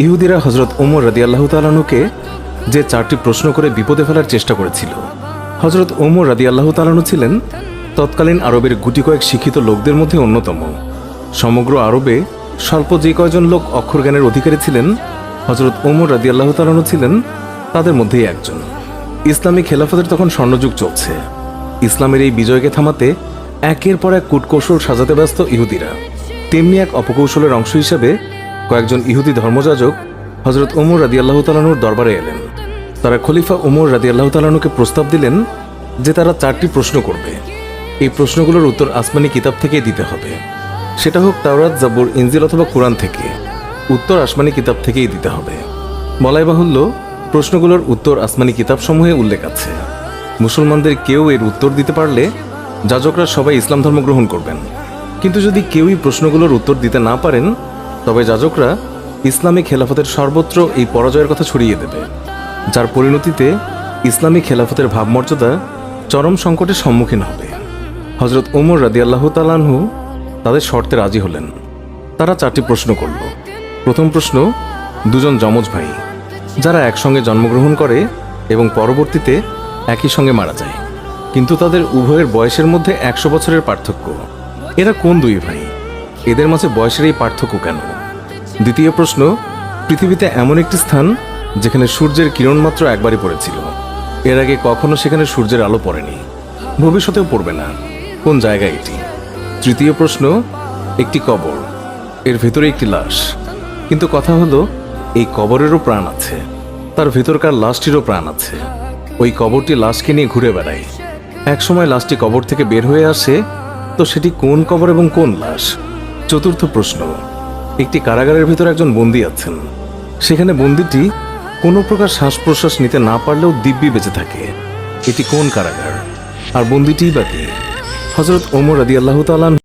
ইহুদিরা হজরত ওমর রাদিয়াল্লাহু তাআলা আনহুকে যে 4টি প্রশ্ন করে বিপদে ফেলার চেষ্টা করেছিল, হজরত ওমর রাদিয়াল্লাহু তাআলা আনহু ছিলেন তৎকালীন আরবের গুটি কয়েক শিক্ষিত লোকদের মধ্যে অন্যতম। সমগ্র আরবে স্বল্প যে কয়জন লোক অক্ষর জ্ঞানের অধিকারী ছিলেন, হজরত ওমর রাদিয়াল্লাহু তাআলা আনহু ছিলেন তাদের মধ্যেই একজন। ইসলামী খেলাফতের তখন স্বর্ণযুগ চলছে। ইসলামের এই বিজয়কে থামাতে একের পর এক কূটকৌশল সাজাতে ব্যস্ত ইহুদিরা। তেমনি এক অপকৌশলের অংশ হিসেবে কয়েকজন ইহুদি ধর্মযাজক হজরত ওমর রাদিয়াল্লাহু তাআলা আনহুর দরবারে এলেন। তারা খলিফা ওমর রাদিয়াল্লাহু তাআলা আনহুকে প্রস্তাব দিলেন যে তারা 4টি প্রশ্ন করবে। এই প্রশ্নগুলোর উত্তর আসমানি কিতাব থেকে দিতে হবে, সেটা হোক তাওরাত, জাবুর, ইনজিল অথবা কোরআন থেকে। উত্তর আসমানি কিতাব থেকেই দিতে হবে। বলাই বাহুল্য, প্রশ্নগুলোর উত্তর আসমানি কিতাবসমূহে উল্লেখ আছে। মুসলমানদের কেউ এর উত্তর দিতে পারলে যাজকরা সবাই ইসলাম ধর্ম গ্রহণ করবেন। কিন্তু যদি কেউই প্রশ্নগুলোর উত্তর দিতে না পারেন, তবে যাজকরা ইসলামী খেলাফতের সর্বত্র এই পরাজয়ের কথা ছড়িয়ে দেবে, যার পরিণতিতে ইসলামী খেলাফতের ভাবমর্যাদা চরম সংকটের সম্মুখীন হবে। হজরত ওমর রাদিয়াল্লাহু তাআলা আনহু তাদের শর্তে রাজি হলেন। তারা 4টি প্রশ্ন করল। প্রথম প্রশ্ন, দুজন যমজ ভাই যারা একসঙ্গে জন্মগ্রহণ করে এবং পরবর্তীতে একই সঙ্গে মারা যায়, কিন্তু তাদের উভয়ের বয়সের মধ্যে 100 বছরের পার্থক্য। এরা কোন দুই ভাই? এদের মাঝে বয়সের এই পার্থক্য কেন? দ্বিতীয় প্রশ্ন, পৃথিবীতে এমন একটি স্থান যেখানে সূর্যের কিরণ মাত্র একবারই পড়েছিল, এর আগে কখনো সেখানে সূর্যের আলো পড়েনি, ভবিষ্যতেও পড়বে না। কোন জায়গা এটি? তৃতীয় প্রশ্ন, একটি কবর, এর ভেতরে একটি লাশ, কিন্তু কথা হলো এই কবরেরও প্রাণ আছে, তার ভেতরকার লাশটিরও প্রাণ আছে। ওই কবরটি লাশকে নিয়ে ঘুরে বেড়ায়। একসময় লাশটি কবর থেকে বের হয়ে আসে, তো সেটি কোন কবর এবং কোন লাশ? চতুর্থ প্রশ্ন, একটি কারাগারের ভেতর একজন বন্দী আছেন। সেখানে বন্দীটি কোনো প্রকার শ্বাস প্রশ্বাস নিতে না পারলেও দিব্যি বেঁচে থাকে। এটি কোন কারাগার? আর বন্দীটিই বা কি? হজরত ওমর রাদিয়াল্লাহু তাআলা